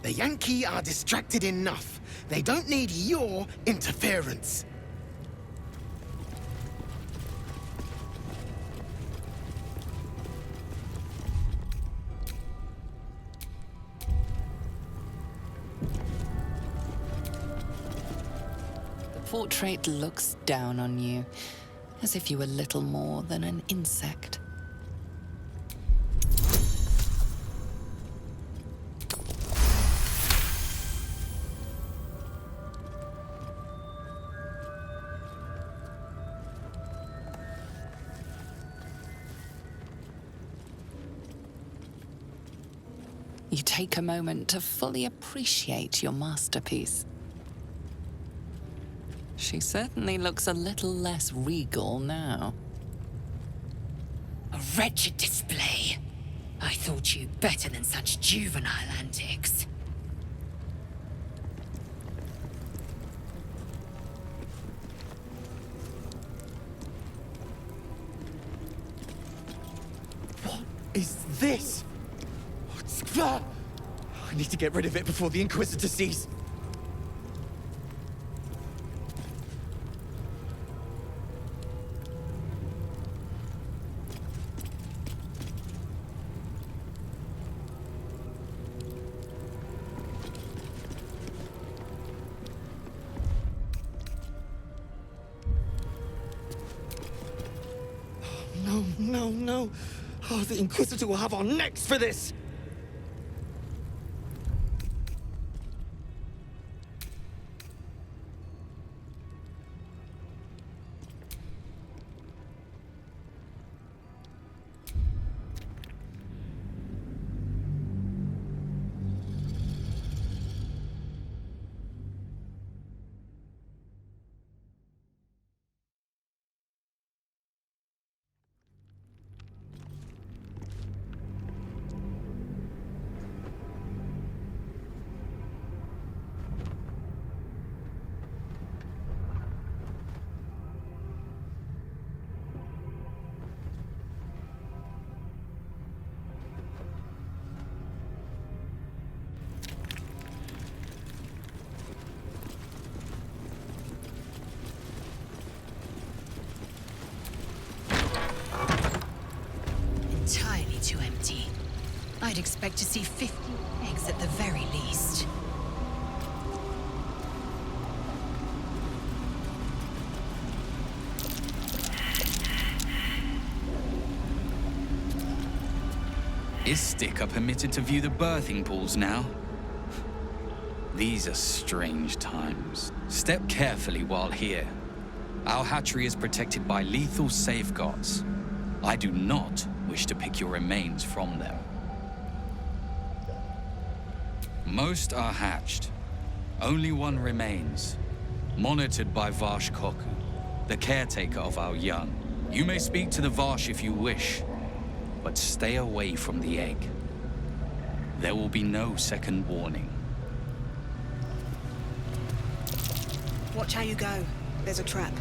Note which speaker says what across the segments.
Speaker 1: The Yankee are distracted enough. They don't need your interference.
Speaker 2: The portrait looks down on you, as if you were little more than an insect. You take a moment to fully appreciate your masterpiece. She certainly looks a little less regal now.
Speaker 3: A wretched display. I thought you better than such juvenile antics.
Speaker 1: What is this? What's that? I need to get rid of it before the Inquisitor sees. No. Oh, the Inquisitor will have our necks for this!
Speaker 3: Entirely too empty. I'd expect to see 50 eggs at the very least.
Speaker 4: Is Sticker permitted to view the birthing pools now? These are strange times. Step carefully while here. Our hatchery is protected by lethal safeguards. I do not wish to pick your remains from them. Most are hatched. Only one remains, monitored by Varsh Koku, the caretaker of our young. You may speak to the Varsh if you wish, but stay away from the egg. There will be no second warning.
Speaker 3: Watch how you go. There's a trap.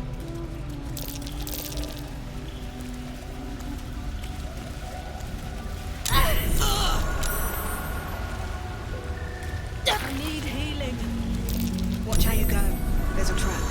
Speaker 3: I need healing. Watch how you go. There's a trap.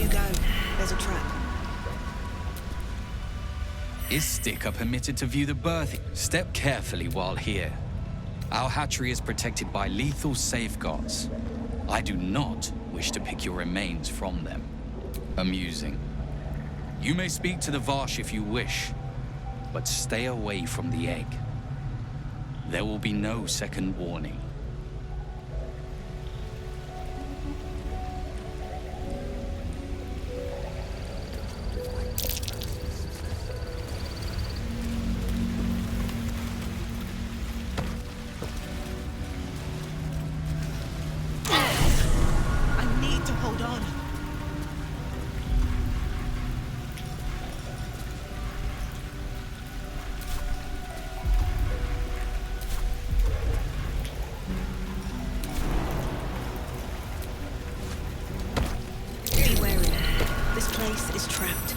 Speaker 5: you go. There's a trap.
Speaker 4: Is Sticker permitted to view the birthing? Step carefully while here. Our hatchery is protected by lethal safeguards. I do not wish to pick your remains from them. Amusing. You may speak to the Varsh if you wish, but stay away from the egg. There will be no second warning.
Speaker 5: I need to hold on. Be wary. This place is trapped.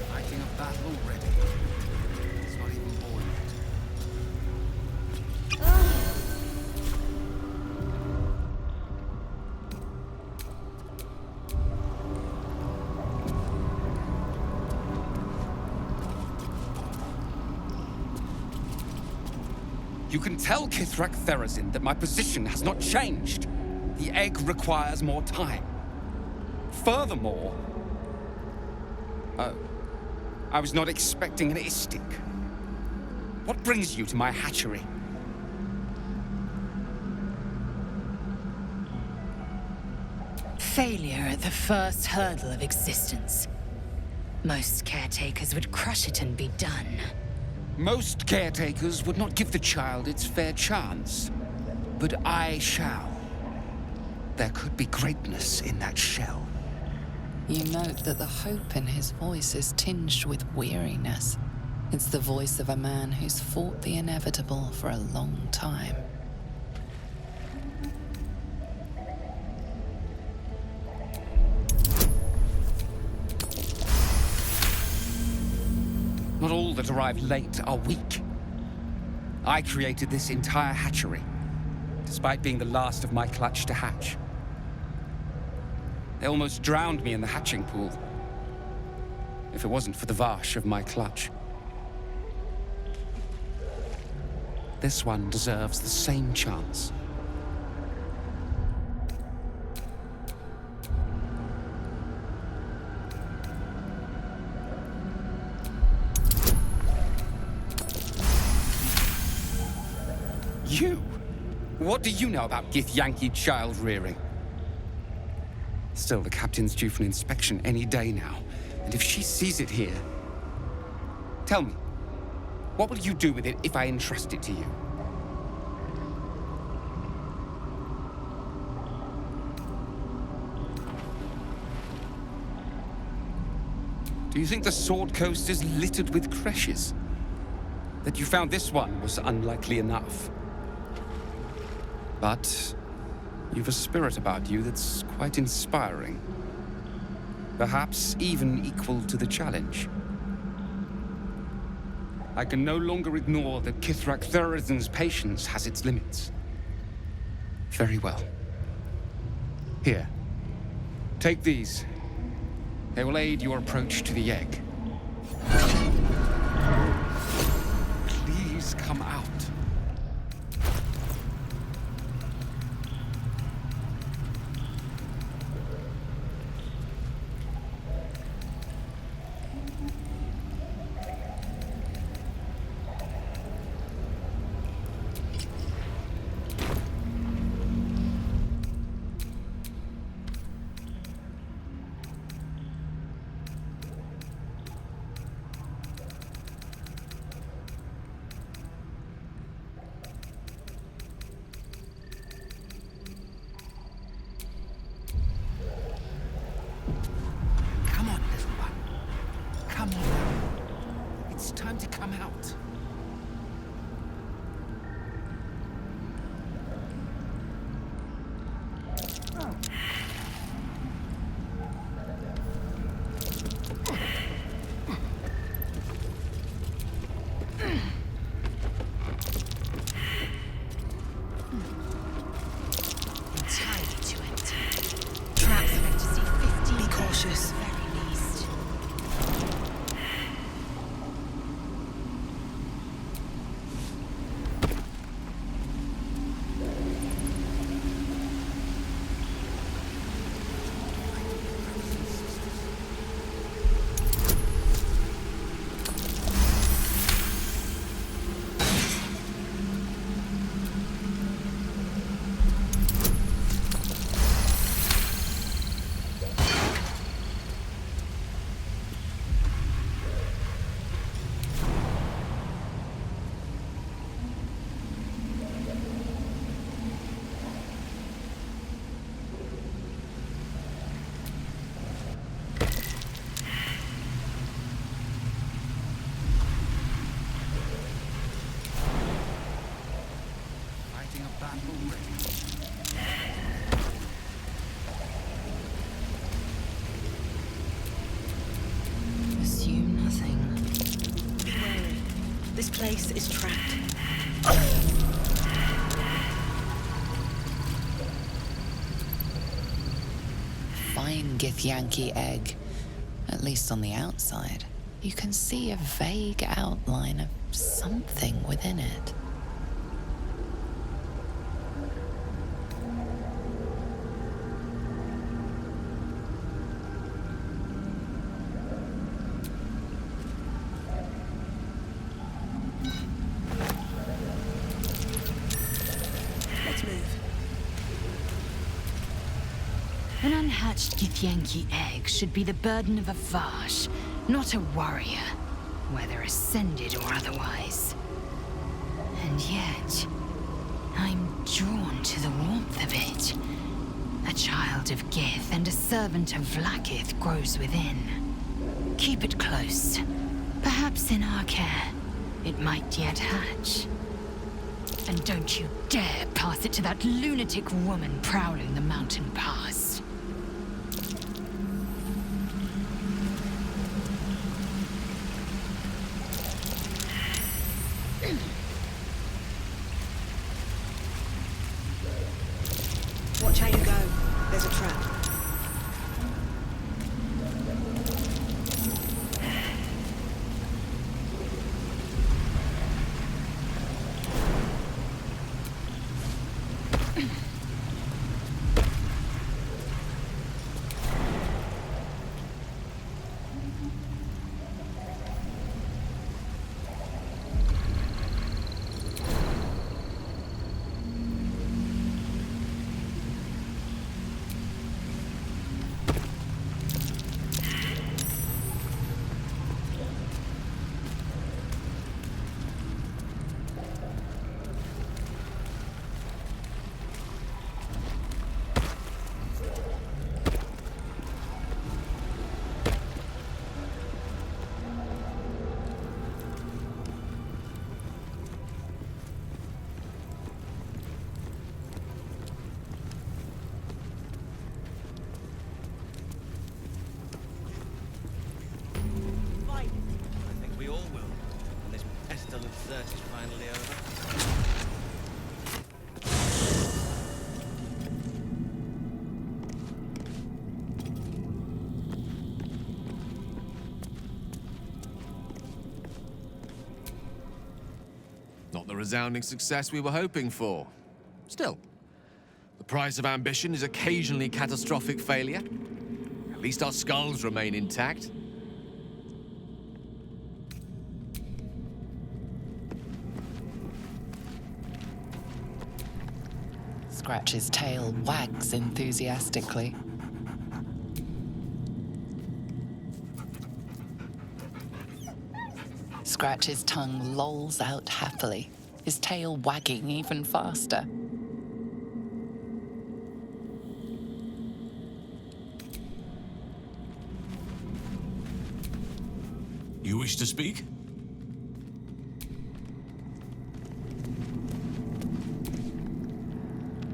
Speaker 6: Fighting a battle already. It's not even born yet.
Speaker 7: You can tell Kithrak Therazin that my position has not changed. The egg requires more time. Furthermore, I was not expecting an istik. What brings you to my hatchery?
Speaker 3: Failure at the first hurdle of existence. Most caretakers would crush it and be done.
Speaker 7: Most caretakers would not give the child its fair chance. But I shall. There could be greatness in that shell.
Speaker 2: You note that the hope in his voice is tinged with weariness. It's the voice of a man who's fought the inevitable for a long time.
Speaker 7: Not all that arrive late are weak. I created this entire hatchery, despite being the last of my clutch to hatch. They almost drowned me in the hatching pool, if it wasn't for the Varsh of my clutch. This one deserves the same chance. You? What do you know about Githyanki child rearing? Still, the captain's due for an inspection any day now. And if she sees it here... Tell me, what will you do with it if I entrust it to you? Do you think the Sword Coast is littered with creches? That you found this one was unlikely enough. But you've a spirit about you that's quite inspiring. Perhaps even equal to the challenge. I can no longer ignore that Kithrak Therazin's patience has its limits. Very well. Here. Take these. They will aid your approach to the egg. Please come out. Come on, little one. Come on. It's time to come out.
Speaker 5: cautious.
Speaker 3: Very least.
Speaker 6: Fighting a battle ready.
Speaker 3: Assume nothing.
Speaker 5: Be wary. This place is trapped.
Speaker 2: Fine Githyanki egg. At least on the outside. You can see a vague outline of something within it.
Speaker 5: Let's move.
Speaker 3: An unhatched Githyanki egg should be the burden of a Vash, not a warrior, whether ascended or otherwise. And yet, I'm drawn to the warmth of it. A child of Gith and a servant of Vlaakith grows within. Keep it close. Perhaps in our care, it might yet hatch. And don't you dare pass it to that lunatic woman prowling the mountain pass.
Speaker 5: Watch how you go. There's a trap.
Speaker 6: I think we all will. When this pestilent thirst is finally over.
Speaker 8: Not the resounding success we were hoping for. Still, the price of ambition is occasionally catastrophic failure. At least our skulls remain intact.
Speaker 2: Scratch's tail wags enthusiastically. Scratch's tongue lolls out happily, his tail wagging even faster.
Speaker 9: You wish to speak?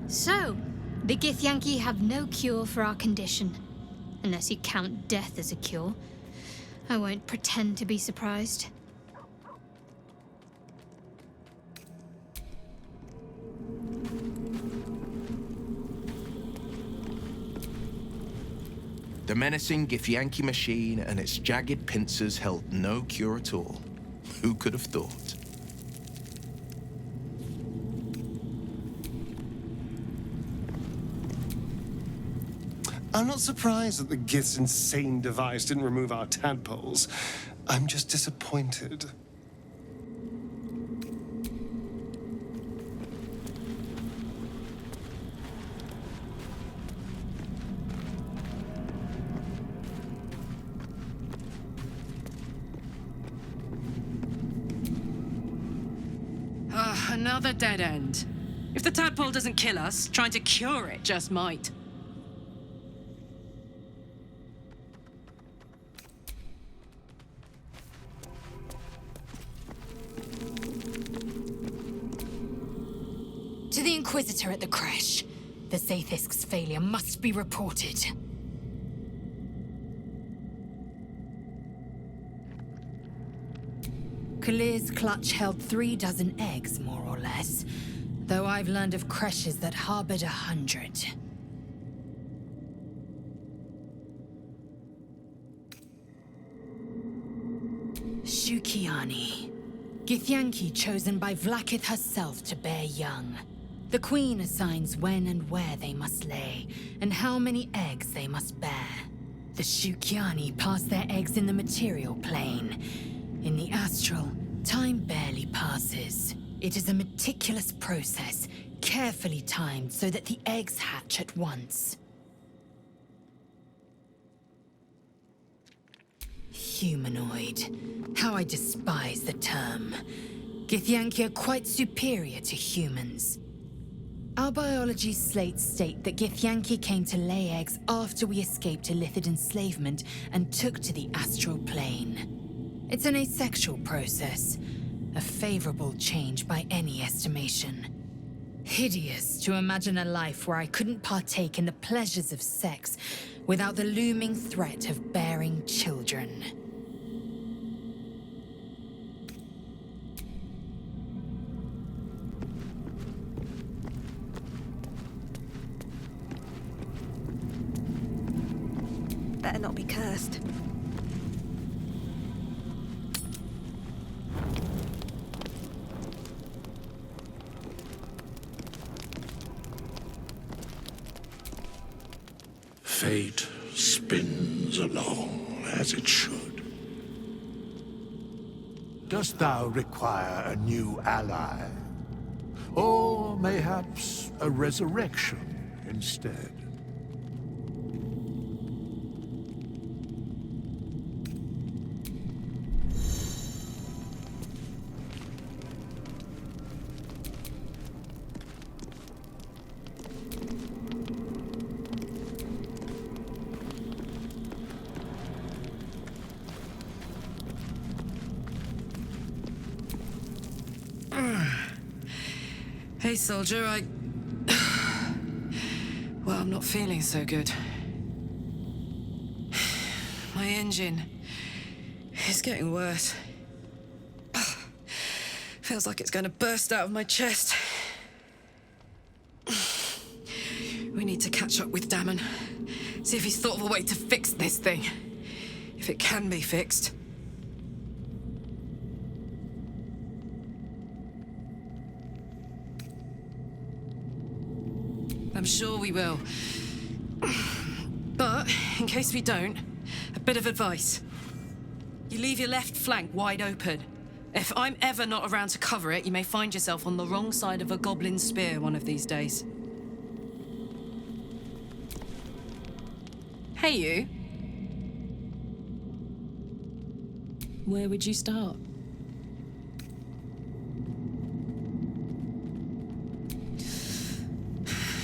Speaker 10: So, the Githyanki have no cure for our condition. Unless you count death as a cure. I won't pretend to be surprised.
Speaker 11: The menacing Githyanki machine and its jagged pincers held no cure at all. Who could have thought?
Speaker 12: I'm not surprised that the Gith's insane device didn't remove our tadpoles. I'm just disappointed.
Speaker 13: Another dead end. If the tadpole doesn't kill us, trying to cure it just might.
Speaker 3: To the Inquisitor at the creche. The Zaithisk's failure must be reported. Kalir's clutch held 36 eggs, more or less. Though I've learned of creches that harbored 100. Shukiani. Githyanki chosen by Vlakith herself to bear young. The Queen assigns when and where they must lay, and how many eggs they must bear. The Shukiani pass their eggs in the material plane. In the astral, time barely passes. It is a meticulous process, carefully timed so that the eggs hatch at once. Humanoid. How I despise the term. Githyanki are quite superior to humans. Our biology slates state that Githyanki came to lay eggs after we escaped Illithid enslavement and took to the astral plane. It's an asexual process, a favorable change by any estimation. Hideous to imagine a life where I couldn't partake in the pleasures of sex without the looming threat of bearing children.
Speaker 5: Better not be cursed.
Speaker 9: Fate spins along as it should. Dost thou require a new ally? Or mayhaps a resurrection instead?
Speaker 13: Hey, soldier, well, I'm not feeling so good. My engine is getting worse. Feels like it's going to burst out of my chest. We need to catch up with Damon. See if he's thought of a way to fix this thing. If it can be fixed. I'm sure we will. But, in case we don't, a bit of advice. You leave your left flank wide open. If I'm ever not around to cover it, you may find yourself on the wrong side of a goblin spear one of these days. Hey, you. Where would you start?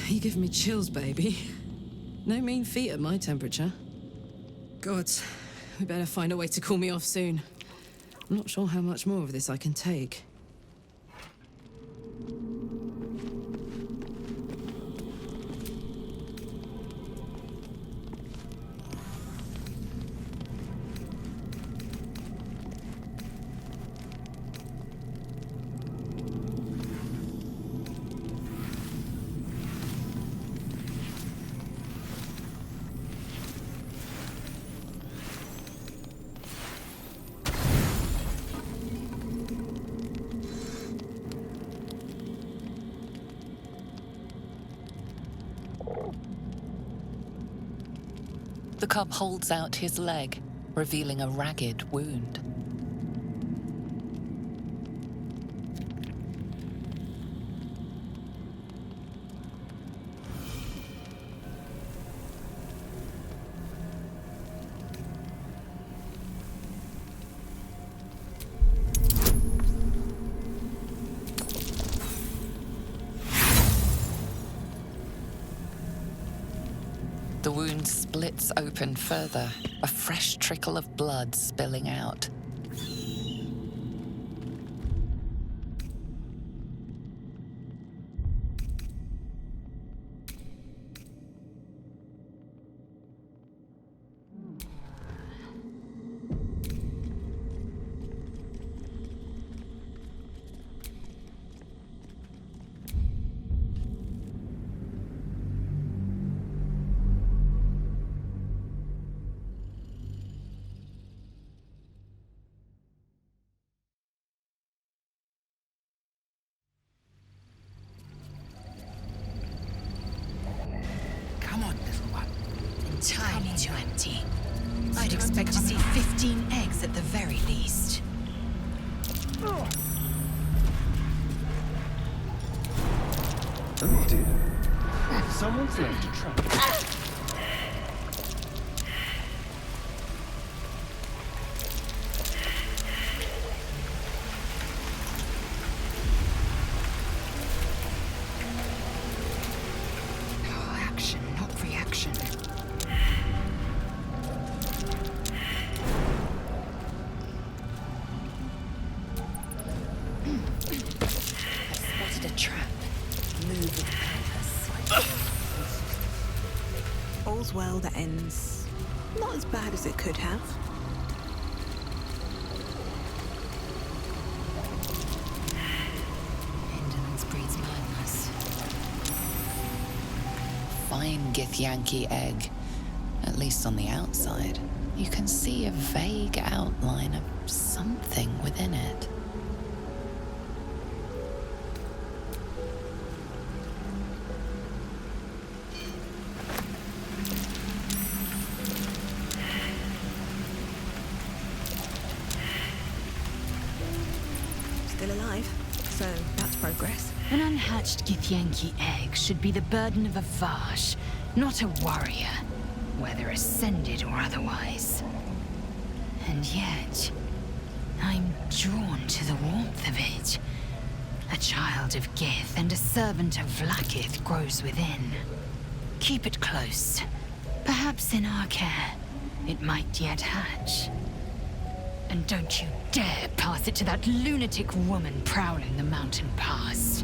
Speaker 13: You give me chills, baby. No mean feat at my temperature. Gods, we better find a way to cool me off soon. I'm not sure how much more of this I can take.
Speaker 2: The cub holds out his leg, revealing a ragged wound. The wound splits open further, a fresh trickle of blood spilling out.
Speaker 3: Come on, little one. Entirely too empty. I'd expect to see 15 eggs at the very least.
Speaker 12: Oh dear. Someone's left a trap.
Speaker 3: Action, not reaction.
Speaker 14: I've spotted a trap. Move with purpose.
Speaker 5: All's well that ends not as bad as it could have.
Speaker 2: Indolence breeds madness. Fine Githyanki egg, at least on the outside. You can see a vague outline of something within it.
Speaker 5: Still alive, so that's progress.
Speaker 3: An unhatched Githyanki egg should be the burden of a Vash, not a warrior, whether ascended or otherwise. And yet, I'm drawn to the warmth of it. A child of Gith and a servant of Vlakith grows within. Keep it close. Perhaps in our care, it might yet hatch. And don't you dare pass it to that lunatic woman prowling the mountain pass.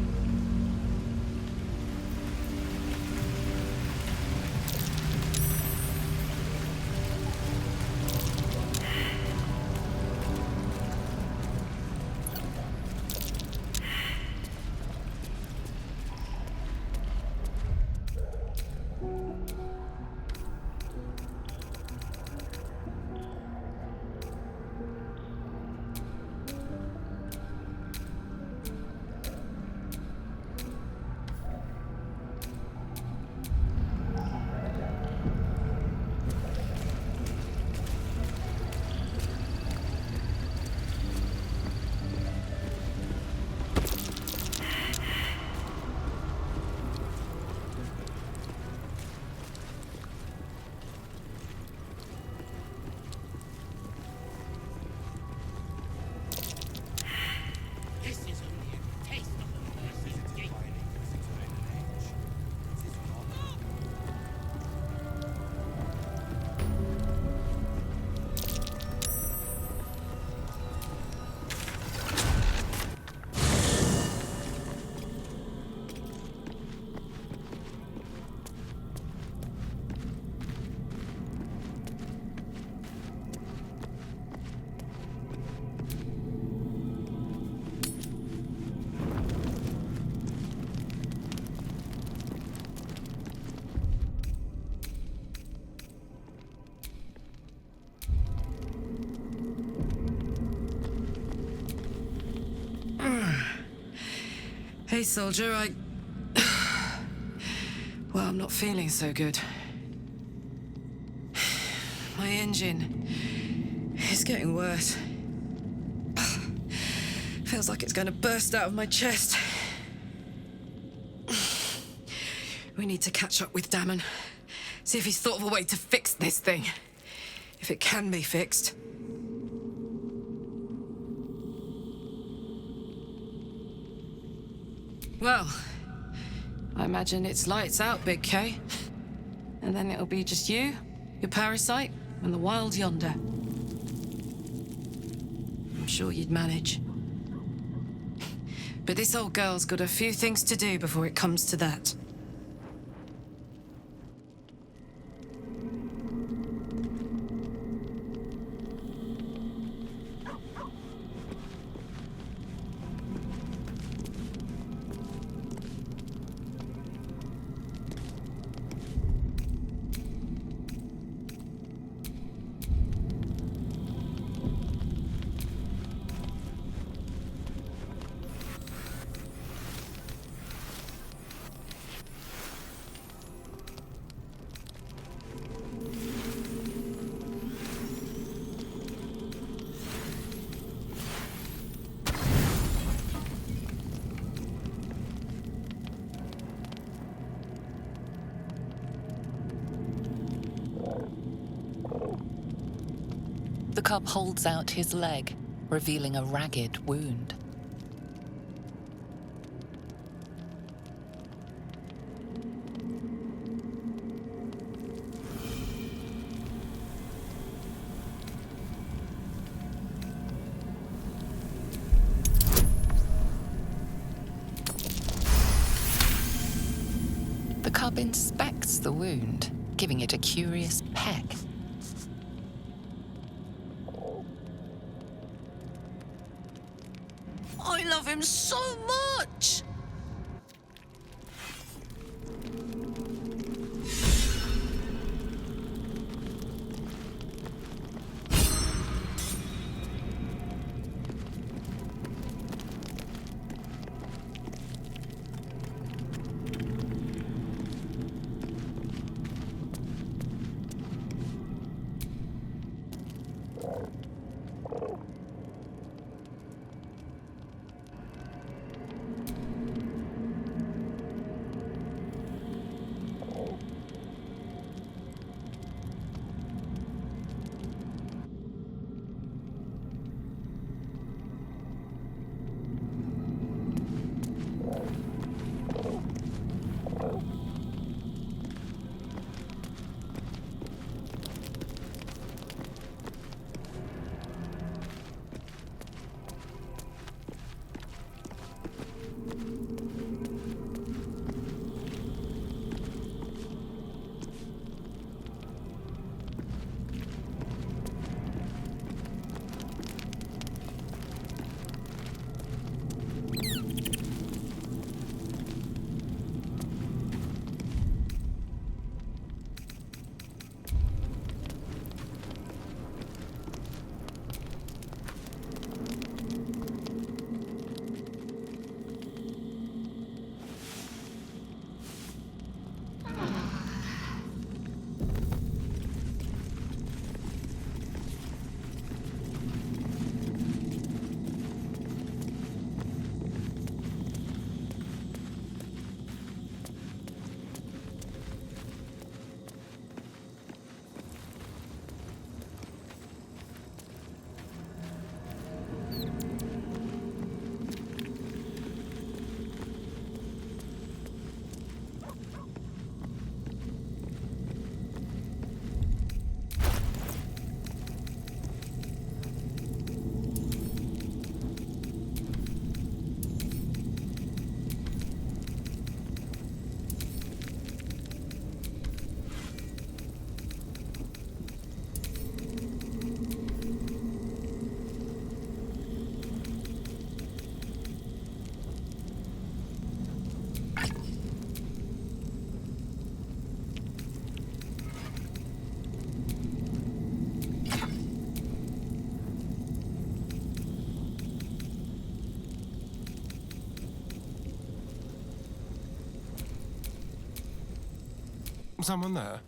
Speaker 13: Hey, soldier, well, I'm not feeling so good. engine. It's getting worse. Feels like it's going to burst out of my chest. We need to catch up with Damon. See if he's thought of a way to fix this thing. If it can be fixed. Well, I imagine it's lights out, Big K. And then it'll be just you, your parasite, and the wild yonder. I'm sure you'd manage. But this old girl's got a few things to do before it comes to that.
Speaker 2: The cub holds out his leg, revealing a ragged wound. The cub inspects the wound, giving it a curious peck.
Speaker 15: I love him so much!
Speaker 12: Someone there?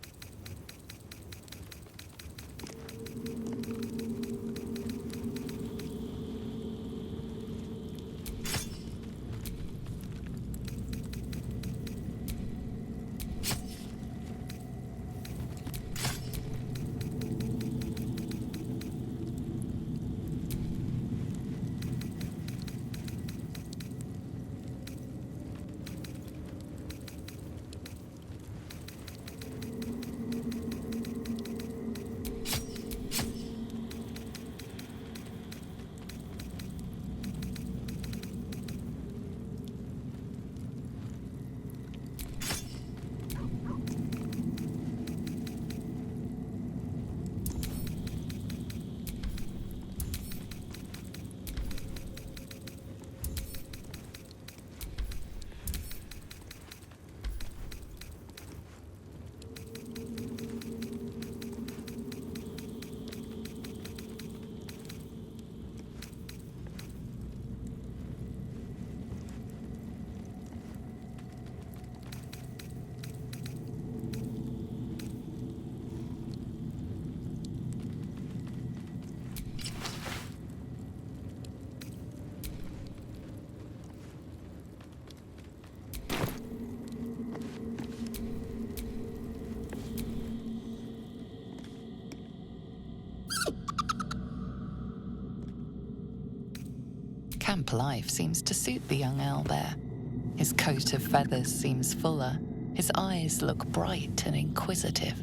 Speaker 2: Camp life seems to suit the young owlbear. His coat of feathers seems fuller. His eyes look bright and inquisitive.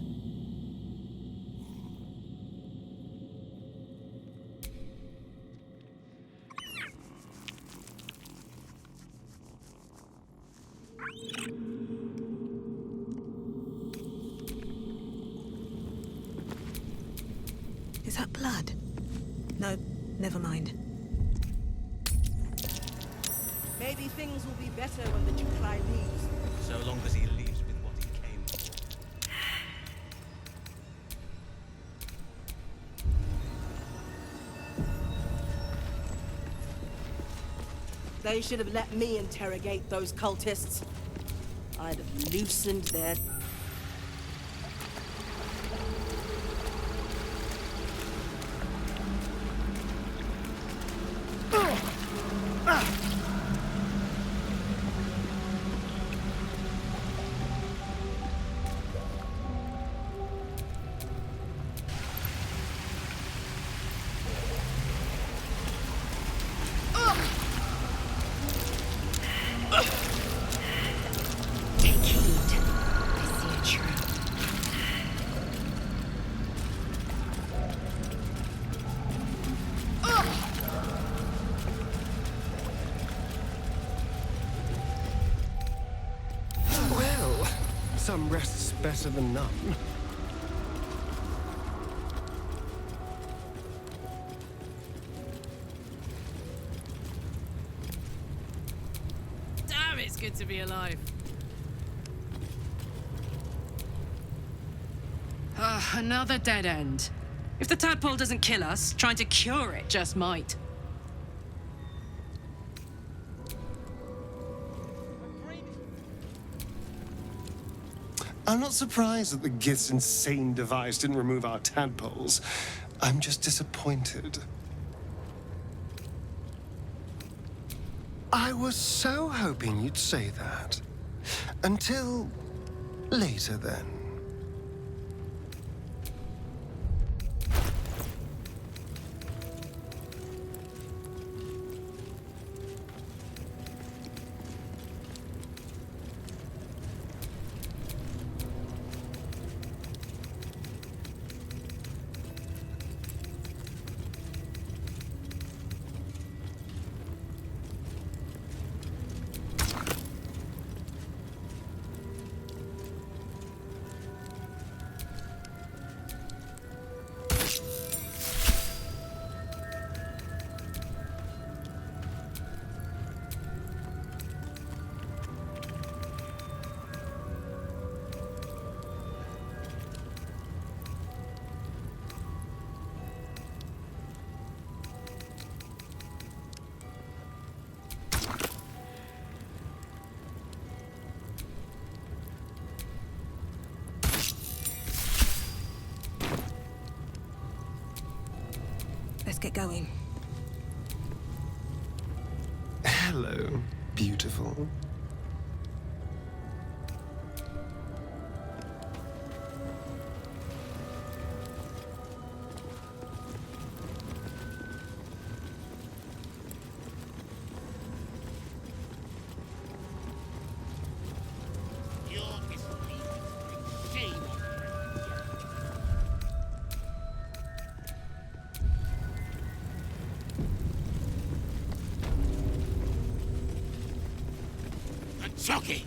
Speaker 5: Is that blood? No, never mind.
Speaker 6: Maybe things will be better when the Jukai leaves. So long as he leaves with what he came for. They should have let me interrogate those cultists. I'd have loosened their...
Speaker 3: Take heed. I see a trap.
Speaker 12: Well, some rest's better than none.
Speaker 13: Damn, it's good to be alive. Another dead end. If the tadpole doesn't kill us, trying to cure it just might.
Speaker 12: I'm not surprised that the Gith's insane device didn't remove our tadpoles. I'm just disappointed. I was so hoping you'd say that. Until later, then.
Speaker 5: Let's get going.
Speaker 12: Hello, beautiful.
Speaker 16: Shocky!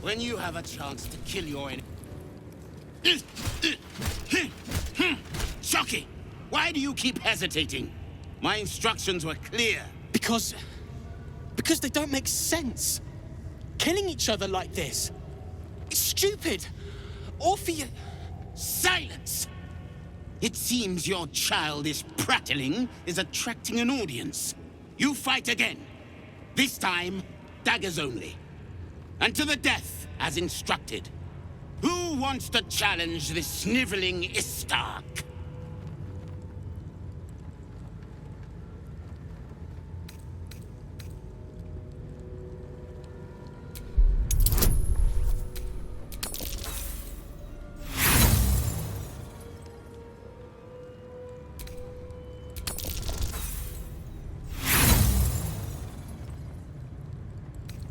Speaker 16: When you have a chance to kill your enemy... Shocky! Why do you keep hesitating? My instructions were clear.
Speaker 1: Because they don't make sense. Killing each other like this. It's stupid. Or for you...
Speaker 16: Silence! It seems your childish prattling is attracting an audience. You fight again. This time, daggers only. And to the death, as instructed. Who wants to challenge this sniveling Istark?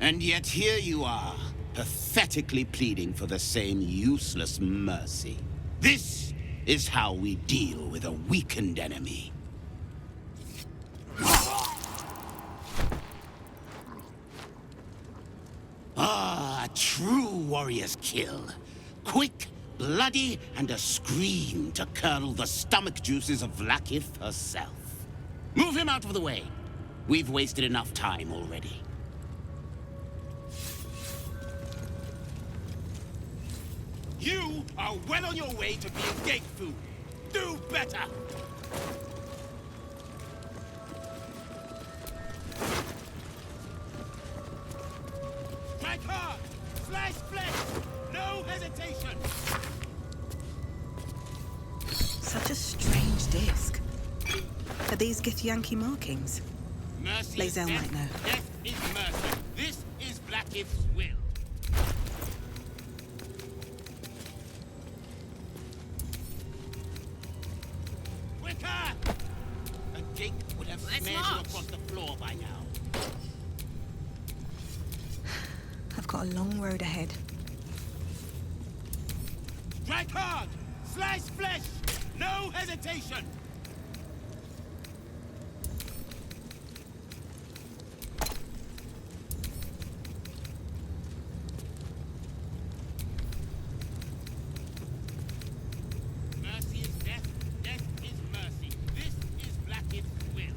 Speaker 16: And yet here you are, pathetically pleading for the same useless mercy. This is how we deal with a weakened enemy. Ah, a true warrior's kill. Quick, bloody, and a scream to curdle the stomach juices of Vlaakith herself. Move him out of the way. We've wasted enough time already. You are well on your way to being gate food. Do better! Strike hard! Slice flesh! No hesitation!
Speaker 5: Such a strange disc. Are these Githyanki markings?
Speaker 16: Mercy
Speaker 5: lae'zel
Speaker 16: death,
Speaker 5: might know.
Speaker 16: Death is mercy. This is Vlaakith's will. Quicker! A gate would have smeared you across the floor by now.
Speaker 5: I've got a long road ahead.
Speaker 16: Strike hard! Slice flesh! No hesitation! Mercy is death, death is mercy. This is Vlaakith's will.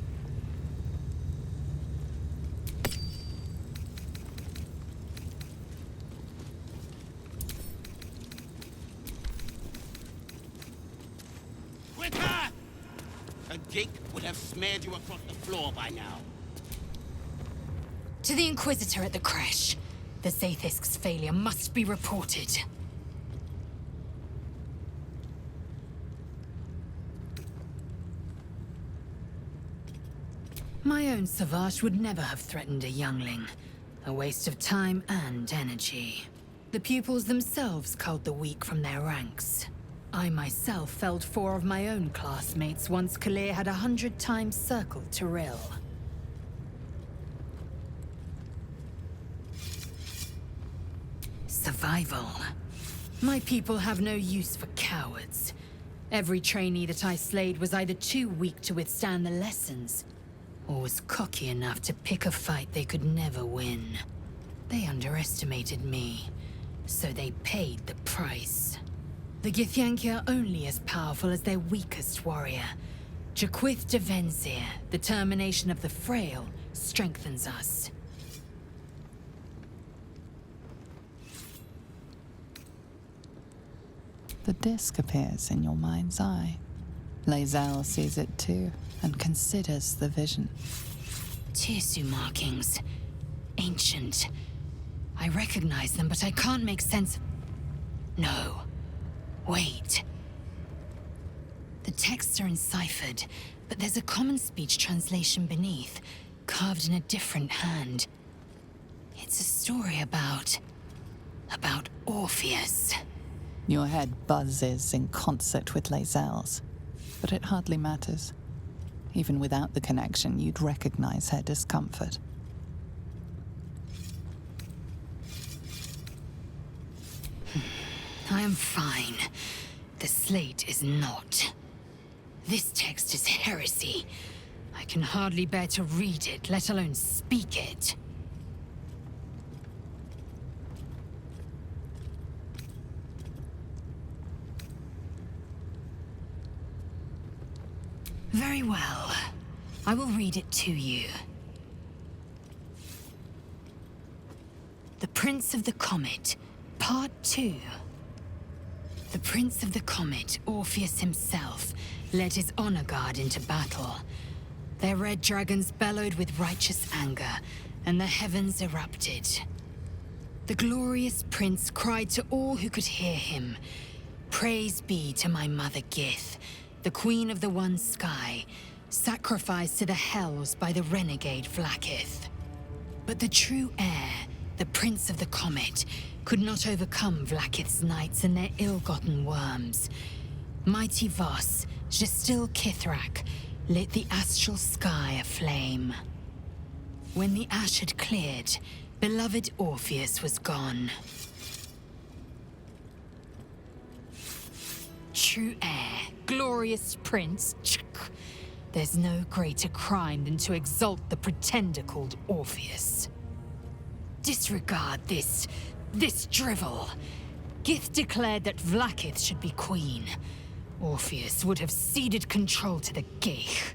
Speaker 16: Quicker! A gate would have smeared you across the floor by now.
Speaker 3: To the Inquisitor at the creche. The Zaithisk's failure must be reported. My own Savage would never have threatened a youngling. A waste of time and energy. The pupils themselves culled the weak from their ranks. I myself felled 4 of my own classmates once Kalir had 100 times circled Tyrell. Survival. My people have no use for cowards. Every trainee that I slayed was either too weak to withstand the lessons, or was cocky enough to pick a fight they could never win. They underestimated me, so they paid the price. The Githyanki are only as powerful as their weakest warrior. Jaquith de Venzir, the termination of the frail, strengthens us.
Speaker 2: The disc appears in your mind's eye. lae'zel sees it too, and considers the vision.
Speaker 3: Tirsu markings. Ancient. I recognize them, but I can't make sense. No. Wait. The texts are enciphered, but there's a common speech translation beneath, carved in a different hand. It's a story about Orpheus.
Speaker 2: Your head buzzes in concert with lae'zel's, but it hardly matters. Even without the connection, you'd recognize her discomfort.
Speaker 3: I am fine. The slate is not. This text is heresy. I can hardly bear to read it, let alone speak it. Very well. I will read it to you. The Prince of the Comet, Part 2. The Prince of the Comet, Orpheus himself, led his honor guard into battle. Their red dragons bellowed with righteous anger, and the heavens erupted. The glorious prince cried to all who could hear him, "Praise be to my mother Gith, the queen of the one sky, sacrificed to the hells by the renegade Vlaakith." But the true heir, the Prince of the Comet, could not overcome Vlaakith's knights and their ill-gotten worms. Mighty Voss, Gestil Kithrak, lit the astral sky aflame. When the ash had cleared, Beloved Orpheus was gone. True heir, glorious prince. There's no greater crime than to exalt the pretender called Orpheus. Disregard this drivel. Gith declared that Vlaakith should be queen. Orpheus would have ceded control to the Geich.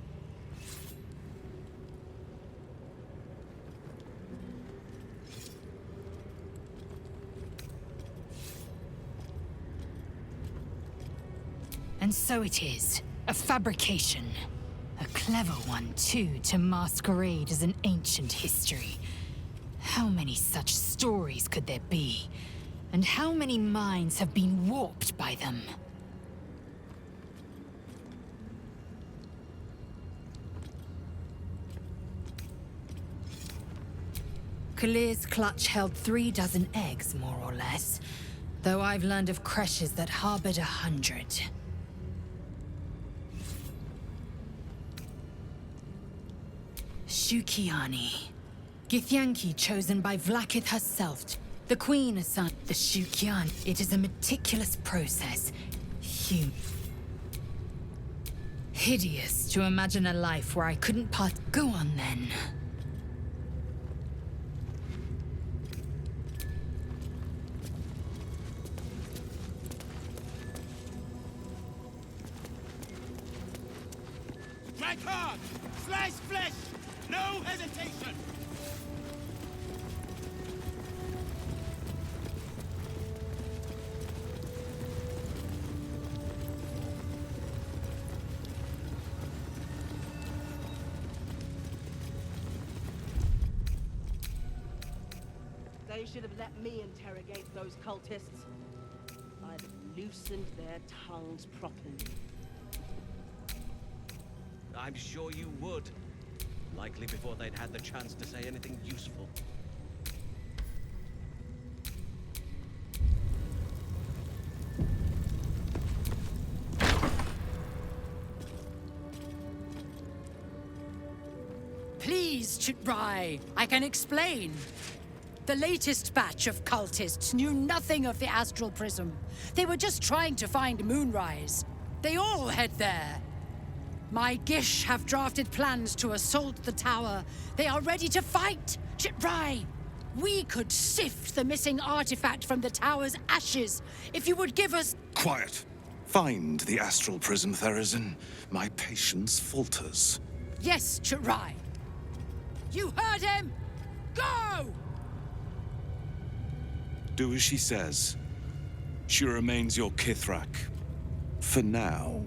Speaker 3: And so it is. A fabrication. A clever one, too, to masquerade as an ancient history. How many such stories could there be? And how many minds have been warped by them? Kalir's clutch held 36 eggs, more or less. Though I've learned of creches that harbored 100. Shukiani. Githyanki chosen by Vlaakith herself. The queen assigned the Shukian. It is a meticulous process. Hideous to imagine a life where I couldn't part. Go on then.
Speaker 16: Strike hard! Slice flesh! No hesitation!
Speaker 6: They should have let me interrogate those cultists. I'd have loosened their tongues properly.
Speaker 17: I'm sure you would. Likely before they'd had the chance to say anything useful.
Speaker 18: Please, Chitrai, I can explain. The latest batch of cultists knew nothing of the astral prism. They were just trying to find Moonrise. They all head there. My Gish have drafted plans to assault the tower. They are ready to fight! Chitrai! We could sift the missing artifact from the tower's ashes if you would give us—
Speaker 19: Quiet. Find the astral prism, Therazin. My patience falters.
Speaker 18: Yes, Chitrai. You heard him! Go!
Speaker 19: Do as she says. She remains your Kithrak. For now.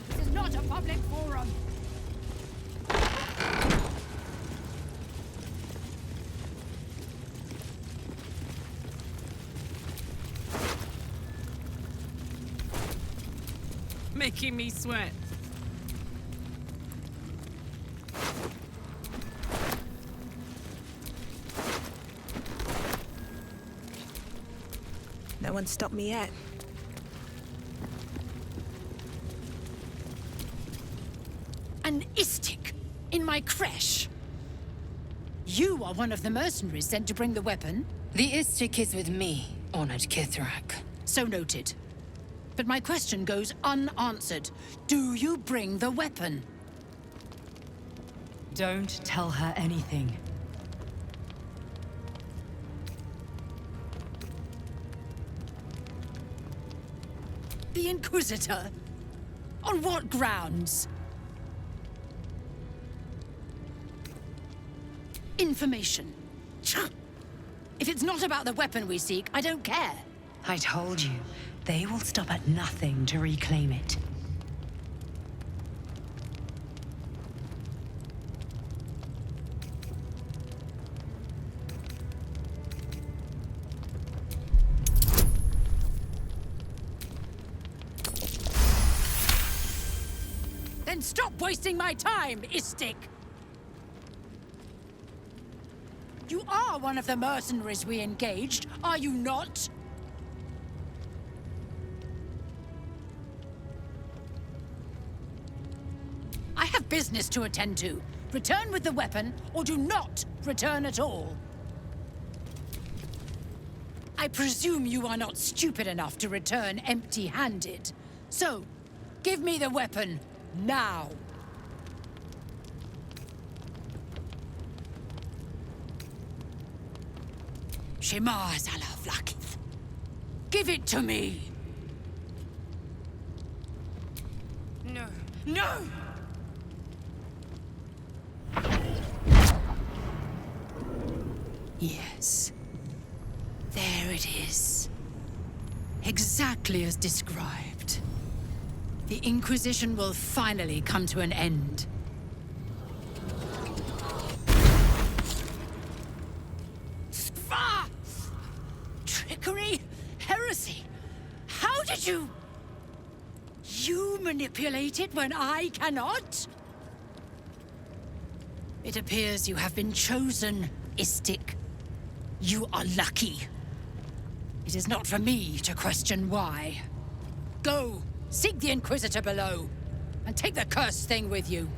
Speaker 18: This is not a public forum.
Speaker 13: Making me sweat.
Speaker 5: No one stopped me yet.
Speaker 18: An Istik in my creche. You are one of the mercenaries sent to bring the weapon.
Speaker 3: The Istik is with me, honored Kithrak.
Speaker 18: So noted. But my question goes unanswered. Do you bring the weapon?
Speaker 3: Don't tell her anything.
Speaker 18: The Inquisitor? On what grounds? Information. If it's not about the weapon we seek, I don't care.
Speaker 3: I told you, they will stop at nothing to reclaim it.
Speaker 18: Then stop wasting my time, Istik! You are one of the mercenaries we engaged, are you not? business to attend to. Return with the weapon, or do not return at all. I presume you are not stupid enough to return empty-handed. So, give me the weapon, now. Shema Zala Vlakith. Give it to me!
Speaker 13: No. No!
Speaker 18: Yes. There it is. Exactly as described. The Inquisition will finally come to an end. Ah! Trickery? Heresy? How did you... You manipulate it when I cannot? It appears you have been chosen, Istik. You are lucky. It is not for me to question why. Go, seek the Inquisitor below, and take the cursed thing with you.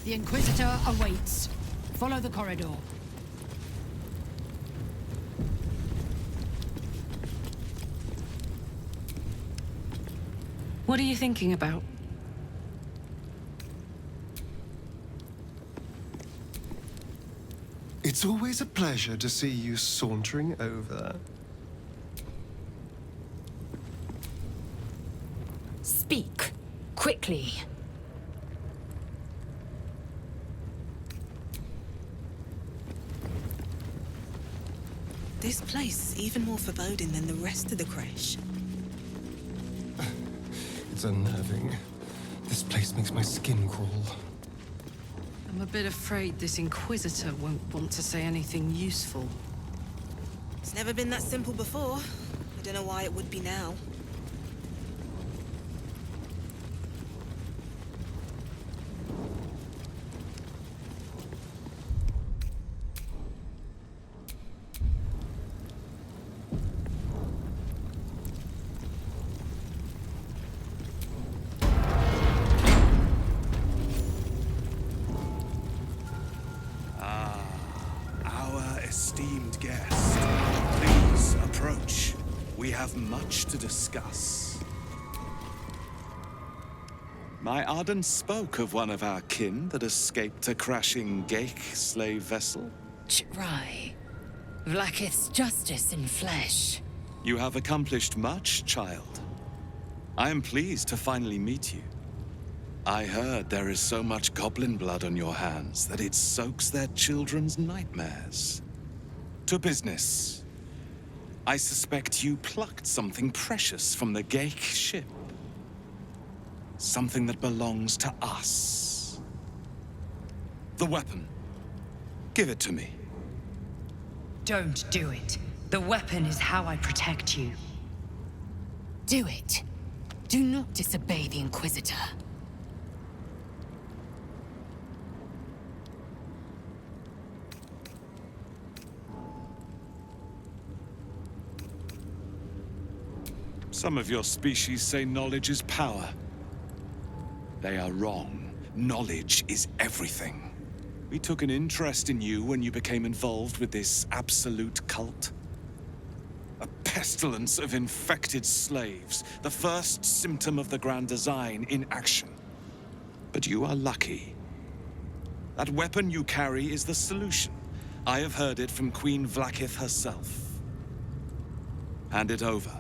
Speaker 18: The Inquisitor awaits. Follow the corridor.
Speaker 13: What are you thinking about?
Speaker 12: It's always a pleasure to see you sauntering over.
Speaker 3: Speak. Quickly.
Speaker 5: This place is even more foreboding than the rest of the creche.
Speaker 12: It's unnerving. This place makes my skin crawl.
Speaker 13: I'm a bit afraid this Inquisitor won't want to say anything useful.
Speaker 5: It's never been that simple before. I don't know why it would be now.
Speaker 19: Esteemed guest, please approach. We have much to discuss. My Arden spoke of one of our kin that escaped a crashing Geich slave vessel.
Speaker 3: Try. Vlakith's justice in flesh.
Speaker 19: You have accomplished much, child. I am pleased to finally meet you. I heard there is so much goblin blood on your hands that it soaks their children's nightmares. To business. I suspect you plucked something precious from the Geich ship. Something that belongs to us. The weapon. Give it to me.
Speaker 3: Don't do it. The weapon is how I protect you. Do it. Do not disobey the Inquisitor.
Speaker 19: Some of your species say knowledge is power. They are wrong. Knowledge is everything. We took an interest in you when you became involved with this absolute cult. A pestilence of infected slaves, the first symptom of the Grand Design in action. But you are lucky. That weapon you carry is the solution. I have heard it from Queen Vlakith herself. Hand it over.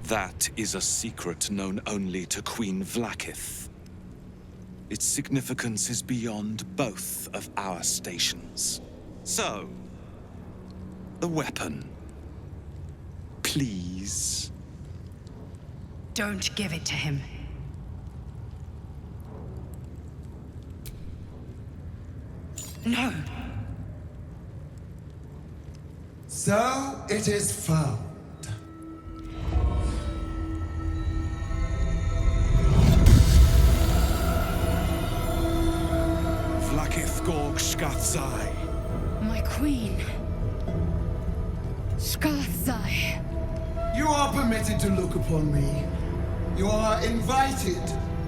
Speaker 19: That is a secret known only to Queen Vlakith. Its significance is beyond both of our stations. So, the weapon. Please.
Speaker 3: Don't give it to him. No.
Speaker 20: So it is found.
Speaker 19: Skathzai.
Speaker 18: My queen. Skathzai.
Speaker 20: You are permitted to look upon me. You are invited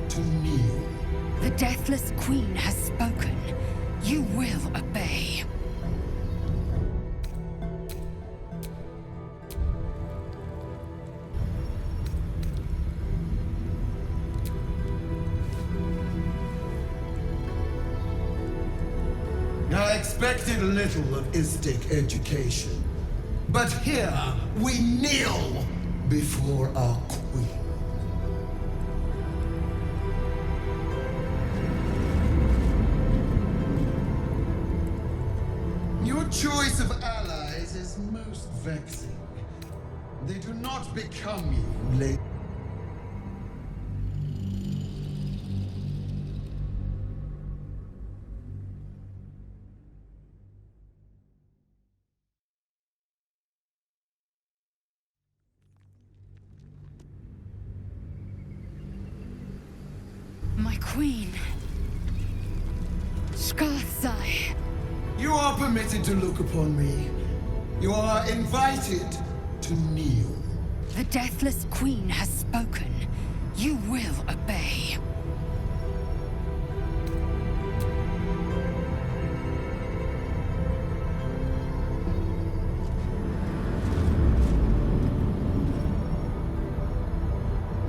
Speaker 20: to kneel.
Speaker 18: The Deathless Queen has spoken. You will obey.
Speaker 20: I expected little of Istic education, but here we kneel before our queen. Your choice of allies is most vexing. They do not become you, lady.
Speaker 18: My queen. Skathzai.
Speaker 20: You are permitted to look upon me. You are invited to kneel.
Speaker 18: The Deathless Queen has spoken. You will obey.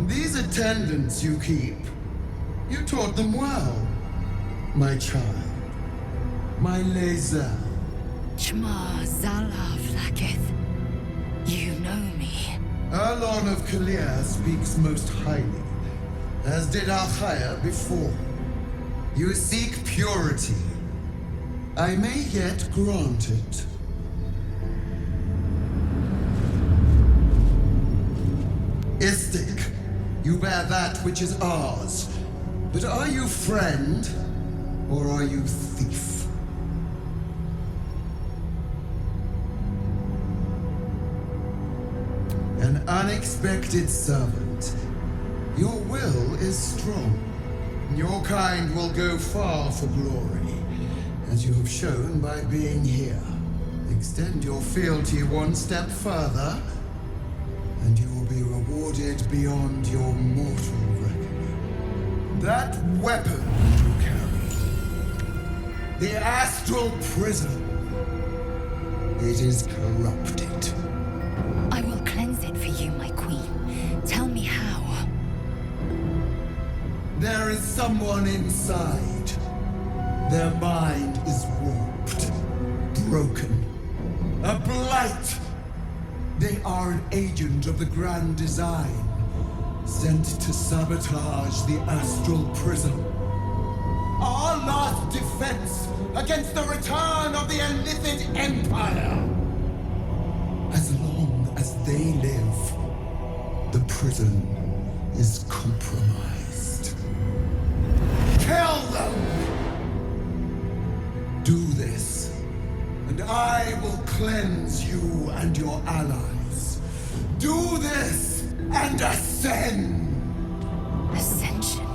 Speaker 20: These attendants you keep, you taught them well, my child. My lae'zel.
Speaker 18: Shma Zala Vlakith. You know me.
Speaker 20: Erlon of Kalir speaks most highly, as did Alchaya before. You seek purity. I may yet grant it. Istic, you bear that which is ours. But are you friend, or are you thief? An unexpected servant. Your will is strong. Your kind will go far for glory, as you have shown by being here. Extend your fealty one step further, and you will be rewarded beyond your mortal reckoning. That weapon you carry, the astral prism, it is corrupted.
Speaker 18: I will cleanse it for you, my queen. Tell me how.
Speaker 20: There is someone inside. Their mind is warped, broken, a blight. They are an agent of the grand design, sent to sabotage the astral prism. Our last defense against the return of the Illithid Empire. As long as they live, the prison is compromised. Kill them! Do this, and I will cleanse you and your allies. Do this, and ascend!
Speaker 18: Ascension.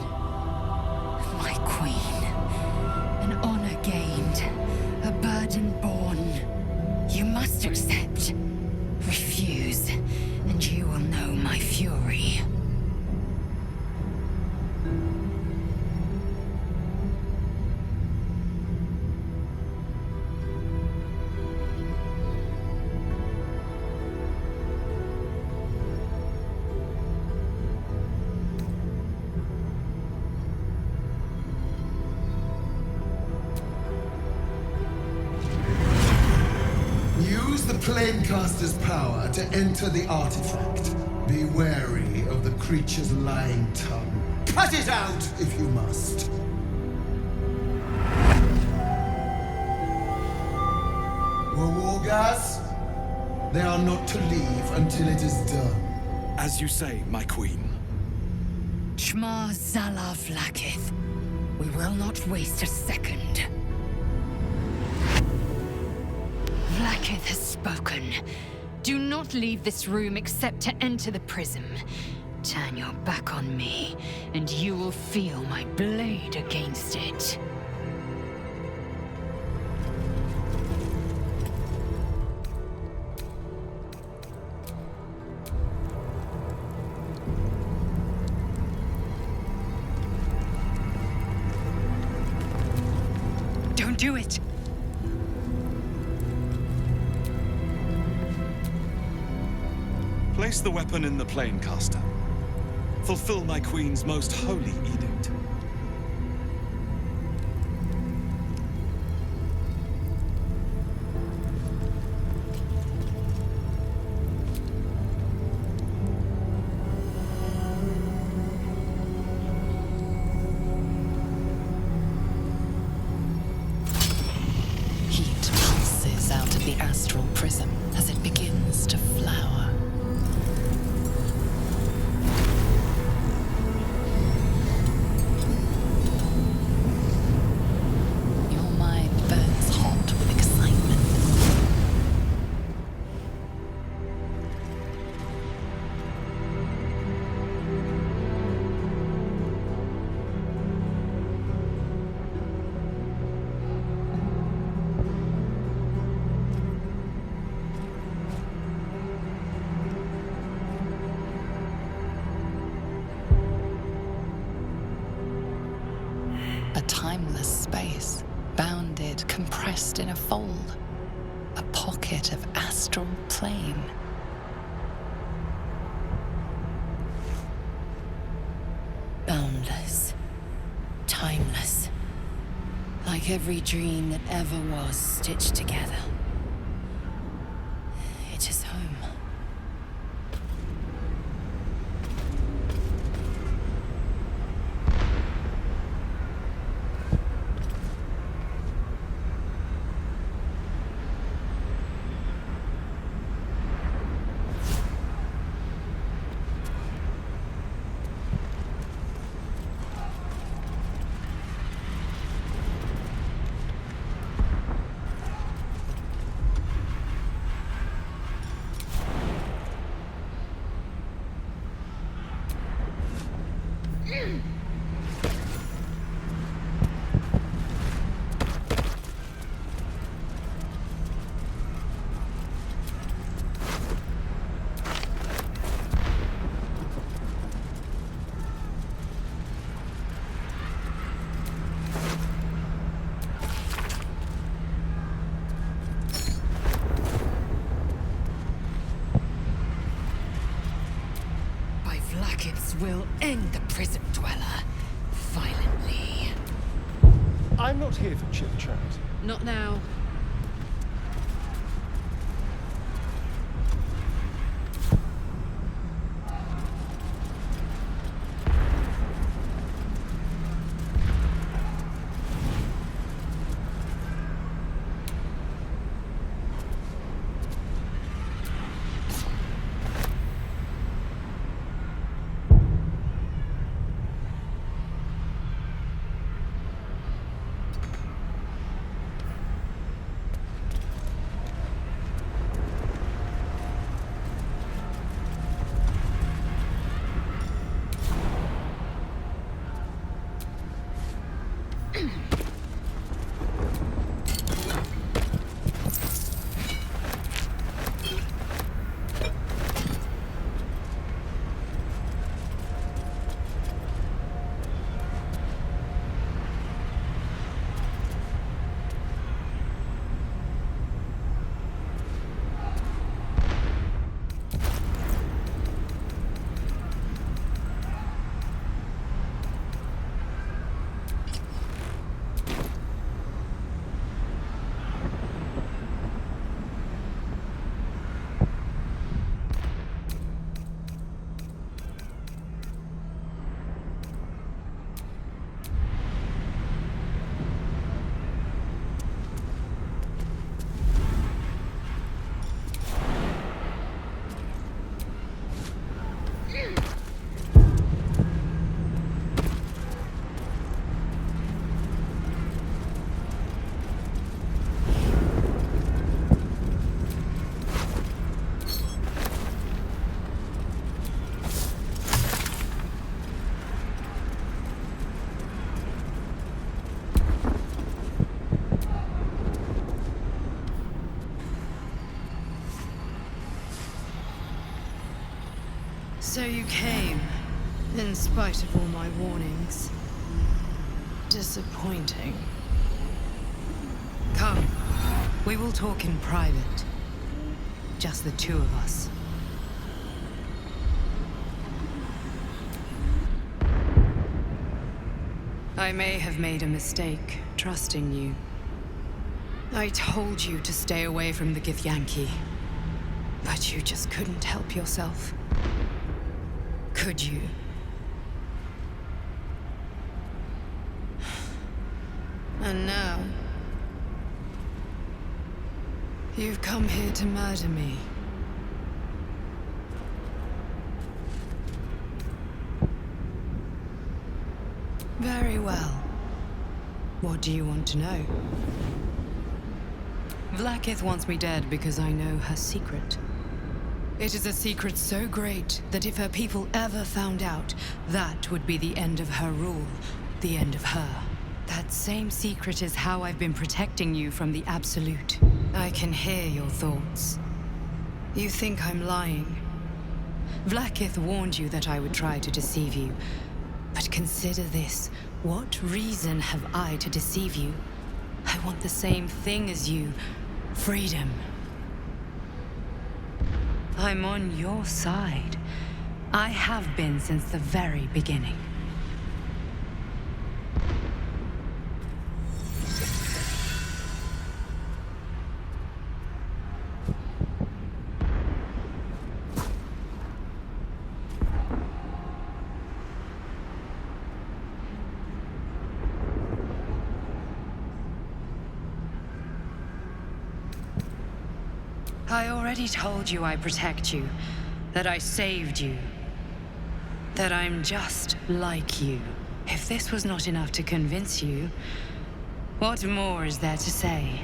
Speaker 18: My queen. An honor gained. A burden borne. You must accept. Refuse, and you will know my fury.
Speaker 20: Use the Planecaster's power to enter the artifact. Be wary of the creature's lying tongue. Cut it out if you must. Wargas, they are not to leave until it is done.
Speaker 19: As you say, my queen.
Speaker 18: Shma Zala Vlakith. We will not waste a second. Vlakith has spoken. Do not leave this room except to enter the prism. Turn your back on me, and you will feel my blade against it. Don't do it!
Speaker 19: Place the weapon in the planecaster. Fulfill my queen's most holy edict.
Speaker 2: Heat pulses out of the astral prism as it begins to flower. Your mind burns hot with excitement. A timeless space, bounded, compressed in a fold. A pocket of astral plane.
Speaker 3: Boundless. Timeless. Like every dream that ever was stitched together. It is home.
Speaker 18: Will end the prison dweller violently.
Speaker 12: I'm not here for chit-chat.
Speaker 13: Not now. So you came, in spite of all my warnings. Disappointing. Come, we will talk in private. Just the two of us. I may have made a mistake trusting you. I told you to stay away from the Githyanki, but you just couldn't help yourself. Could you? And now, you've come here to murder me. Very well. What do you want to know? Vlaakith wants me dead because I know her secret. It is a secret so great that if her people ever found out, that would be the end of her rule, the end of her. That same secret is how I've been protecting you from the Absolute. I can hear your thoughts. You think I'm lying. Vlaakith warned you that I would try to deceive you. But consider this. What reason have I to deceive you? I want the same thing as you. Freedom. I'm on your side. I have been since the very beginning. I already told you I protect you, that I saved you, that I'm just like you. If this was not enough to convince you, what more is there to say?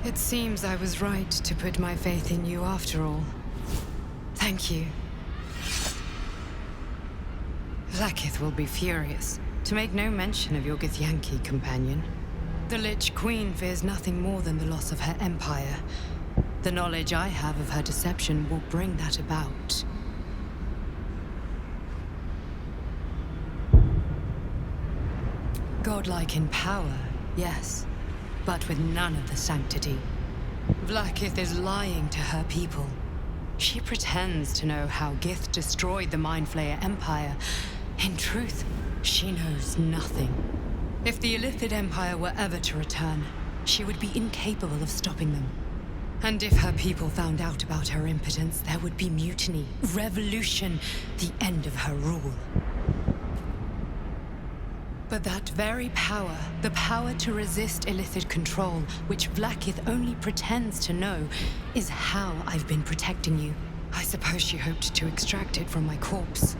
Speaker 13: It seems I was right to put my faith in you after all. Thank you. Vlaakith will be furious, to make no mention of your Githyanki companion. The Lich Queen fears nothing more than the loss of her empire. The knowledge I have of her deception will bring that about. Godlike in power, yes, but with none of the sanctity. Vlaakith is lying to her people. She pretends to know how Gith destroyed the Mind Flayer Empire. In truth, she knows nothing. If the Illithid Empire were ever to return, she would be incapable of stopping them. And if her people found out about her impotence, there would be mutiny, revolution, the end of her rule. But that very power, the power to resist Illithid control, which Vlaakith only pretends to know, is how I've been protecting you. I suppose she hoped to extract it from my corpse.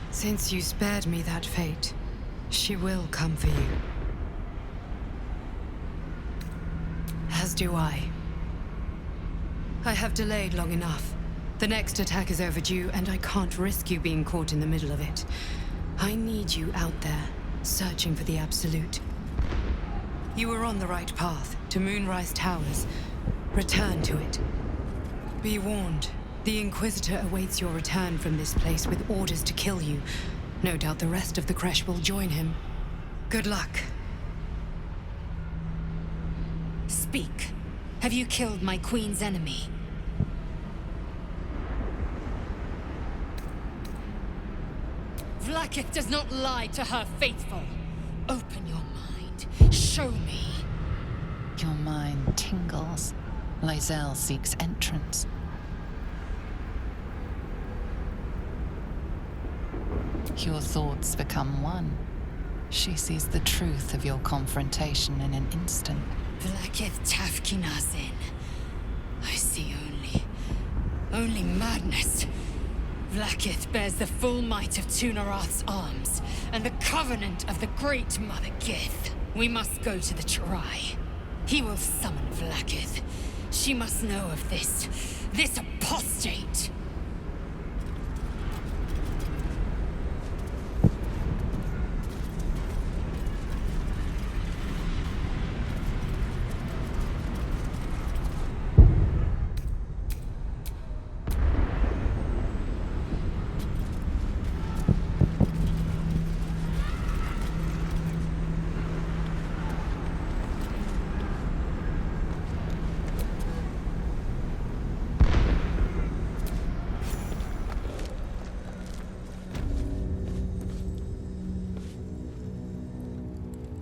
Speaker 13: Since you spared me that fate, she will come for you. As do I. I have delayed long enough. The next attack is overdue, and I can't risk you being caught in the middle of it. I need you out there, searching for the Absolute. You were on the right path, to Moonrise Towers. Return to it. Be warned, the Inquisitor awaits your return from this place with orders to kill you. No doubt the rest of the creche will join him. Good luck.
Speaker 3: Speak. Have you killed my queen's enemy? Vlaakith does not lie to her faithful. Open your mind. Show me.
Speaker 2: Your mind tingles. lae'zel seeks entrance. Your thoughts become one. She sees the truth of your confrontation in an instant.
Speaker 3: Vlaakith Tafkinazin. I see only madness. Vlaakith bears the full might of Tunarath's arms, and the covenant of the Great Mother Gith. We must go to the Chirai. He will summon Vlaakith. She must know of this apostate.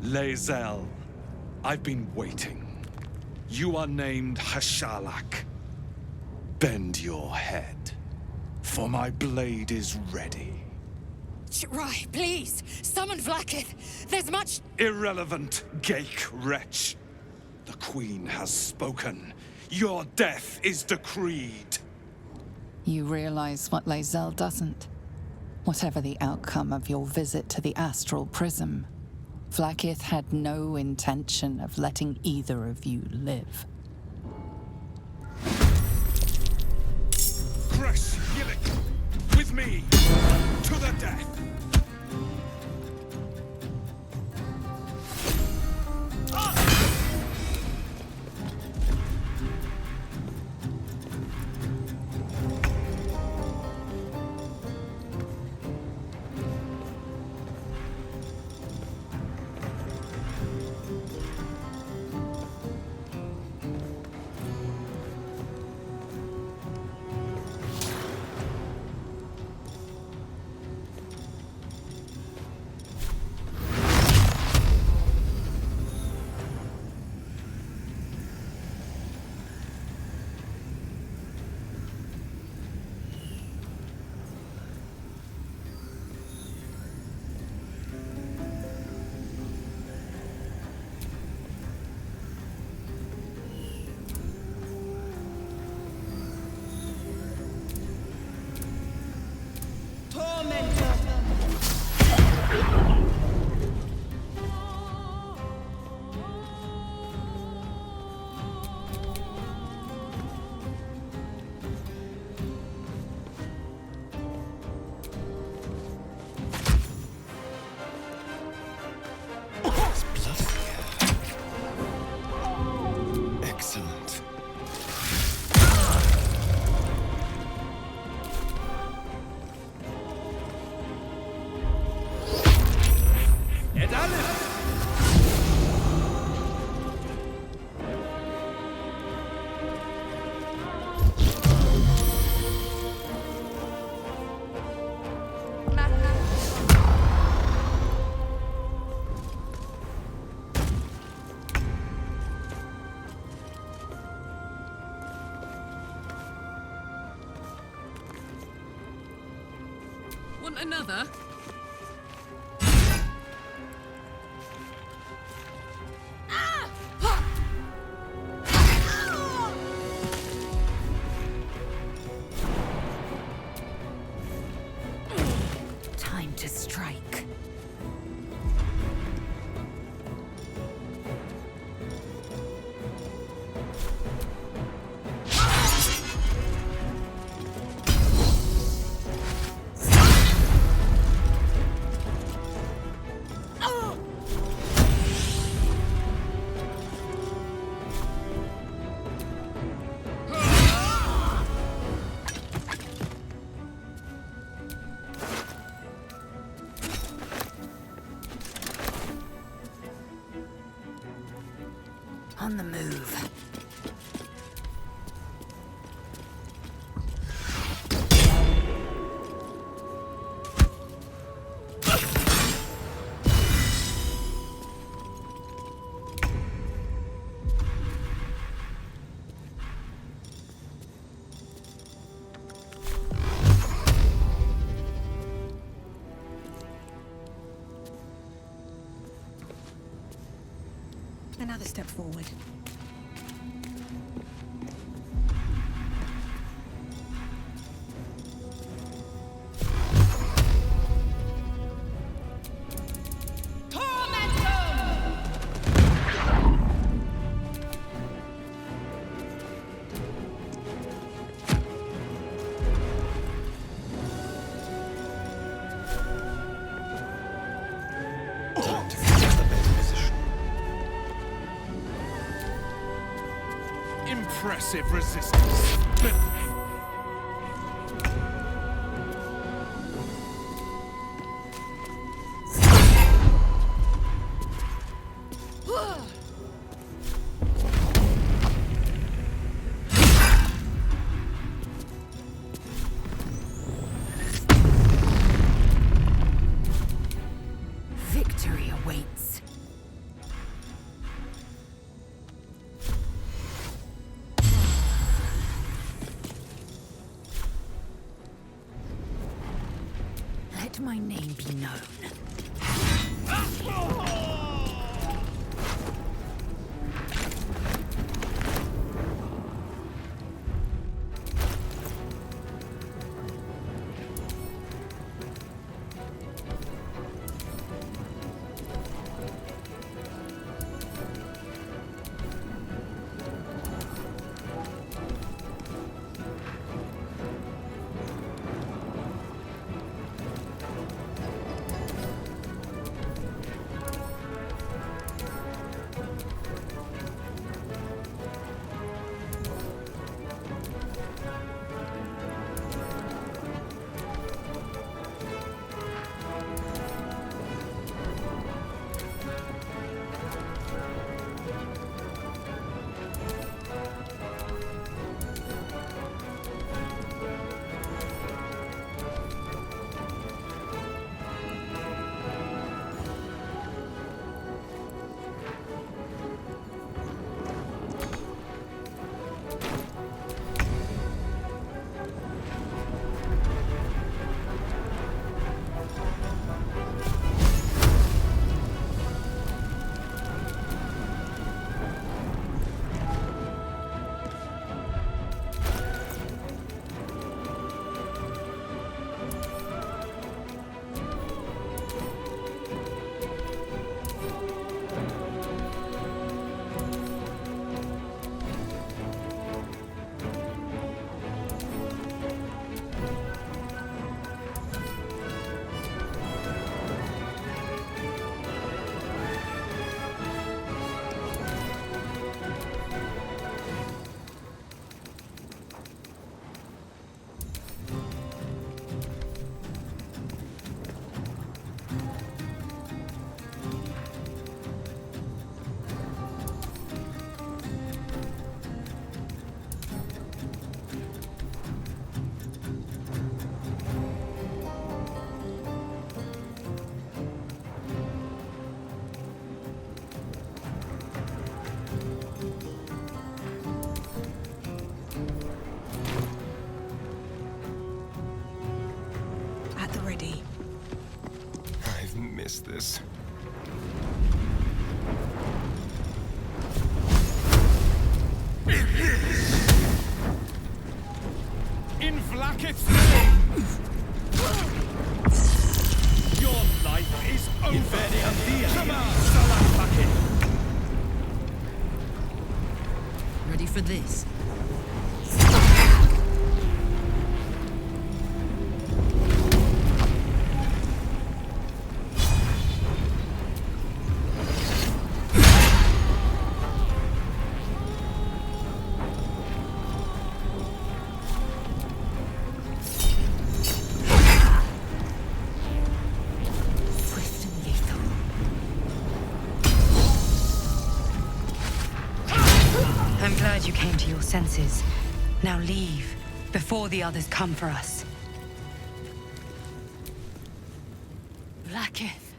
Speaker 19: lae'zel, I've been waiting. You are named Hashalak. Bend your head, for my blade is ready.
Speaker 18: Rai, please, summon Vlaakith. There's much...
Speaker 19: Irrelevant, Gake wretch. The Queen has spoken. Your death is decreed.
Speaker 2: You realize what lae'zel doesn't? Whatever the outcome of your visit to the astral prism, Vlaakith had no intention of letting either of you live.
Speaker 19: Creche, Githyanki, with me, to the death!
Speaker 12: Excellent.
Speaker 13: Want another?
Speaker 3: Time to strike. On the move.
Speaker 5: Another step forward.
Speaker 19: Impressive resistance, but...
Speaker 3: Victory awaits.
Speaker 13: Ready for this?
Speaker 3: I'm glad you came to your senses. Now leave, before the others come for us.
Speaker 18: Vlaakith!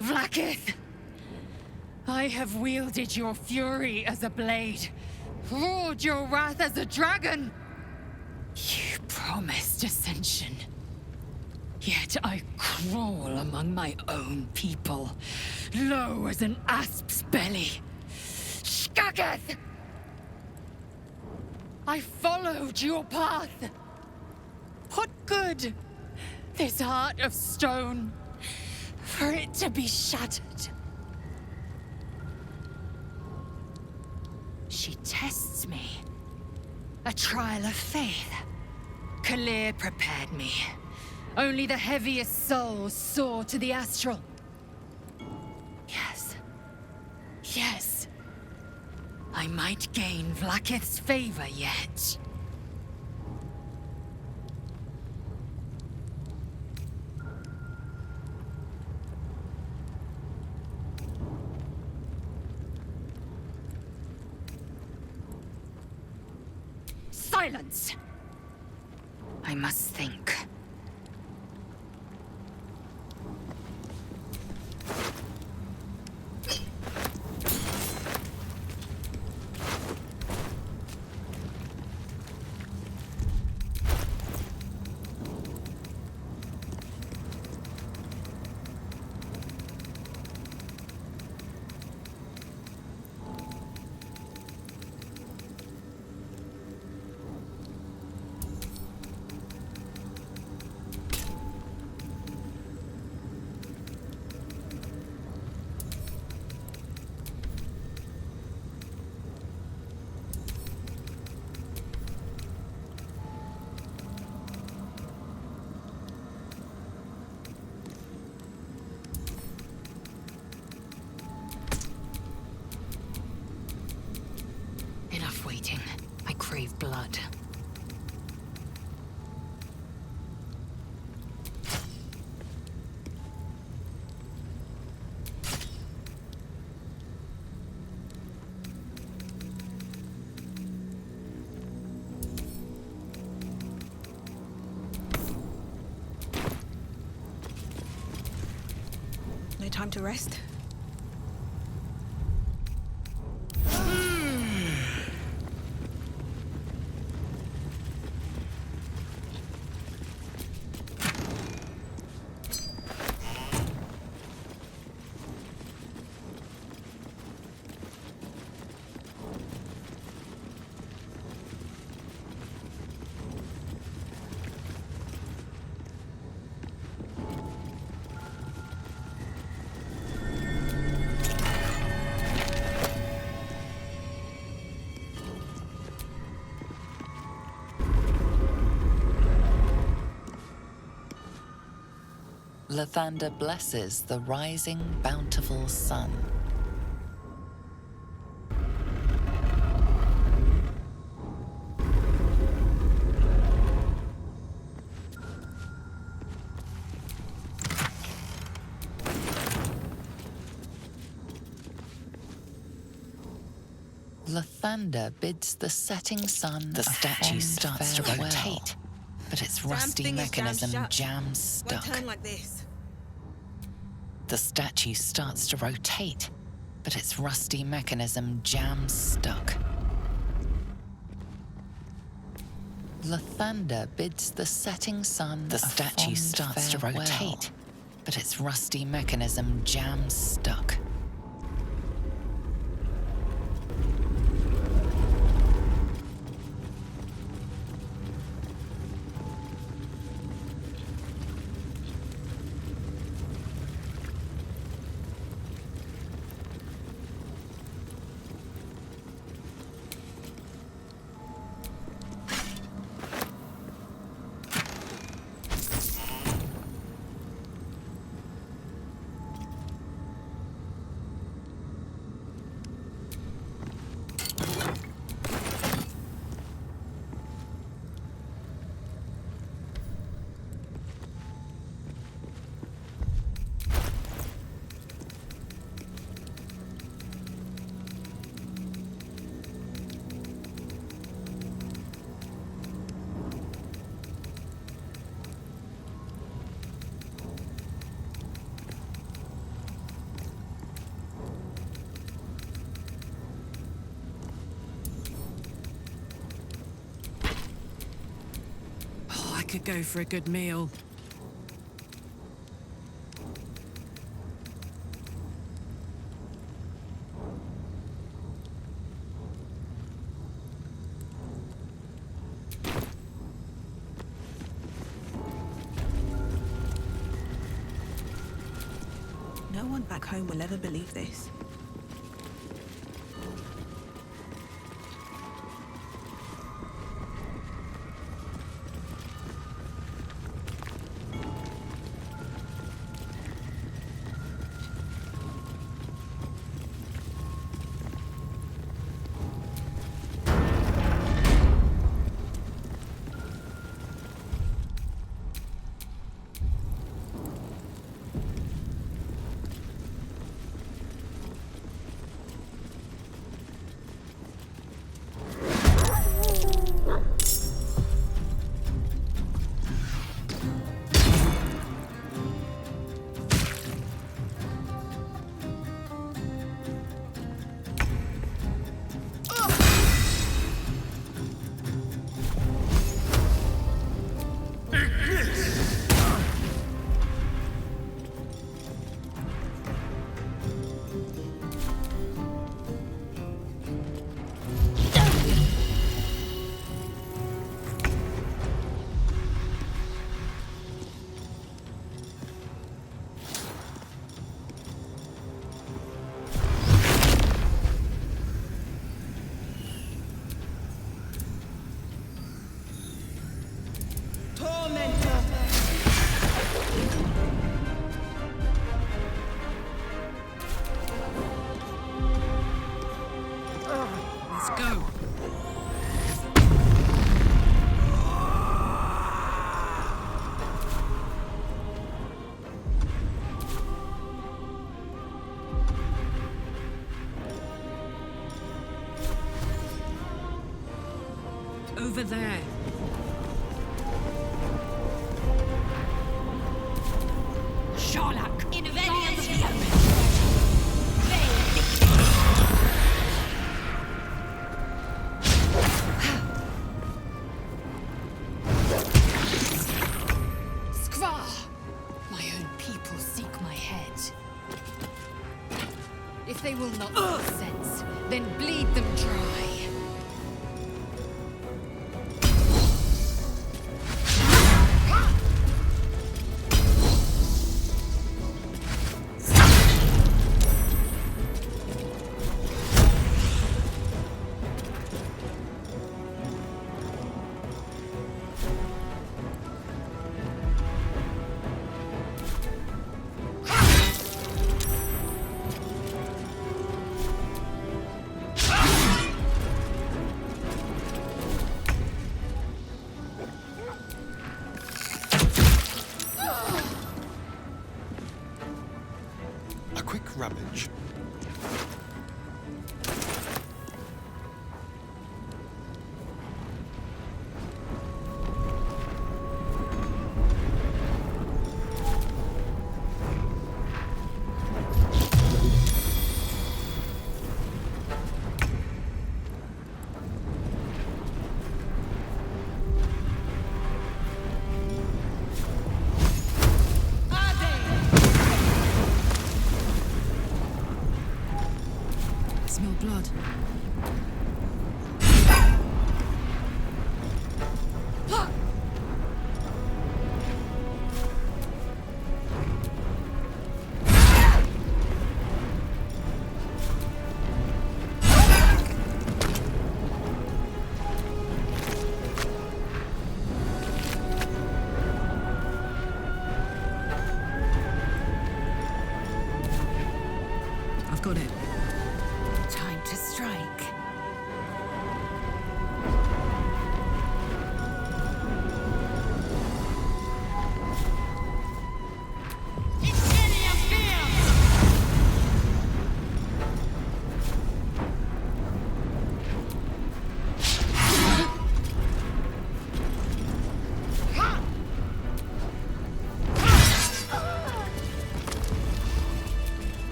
Speaker 18: Vlaakith! I have wielded your fury as a blade, roared your wrath as a dragon! You promised ascension. Yet I crawl among my own people, low as an asp's belly. Skageth! I followed your path. What good? This heart of stone, for it to be shattered. She tests me. A trial of faith. Kalir prepared me. Only the heaviest souls soar to the astral. Yes. Yes. I might gain Vlaakith's favor yet. Silence! I must think. Enough waiting. I crave blood.
Speaker 5: No time to rest?
Speaker 2: Lathander blesses the rising, bountiful sun. Lathander bids the setting sun. The statue starts to rotate, but its rusty mechanism jams stuck.
Speaker 5: Won't turn like this.
Speaker 2: The statue starts to rotate, but its rusty mechanism jams stuck. Lathander bids the setting sun. The statue starts to rotate, but its rusty mechanism jams stuck.
Speaker 13: could go for a good meal.
Speaker 5: No one back home will ever believe this.
Speaker 13: Let's go. Over there.
Speaker 3: Sherlock! In
Speaker 18: Skvar! My own people seek my head. If they will not make sense, then bleed them dry.
Speaker 12: A quick rummage.
Speaker 13: Smell blood. I've got it.
Speaker 3: Time to strike.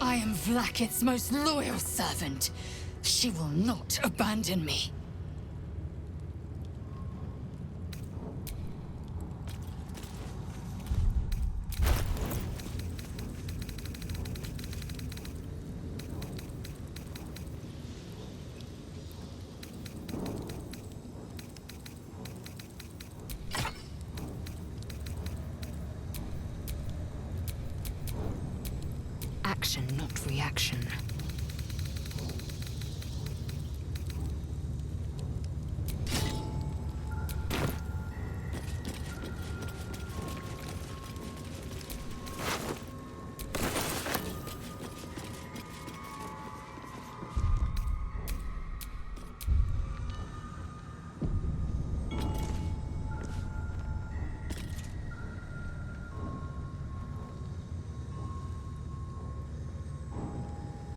Speaker 18: I am Vlaakith's most loyal servant. She will not abandon me.
Speaker 3: action, not reaction.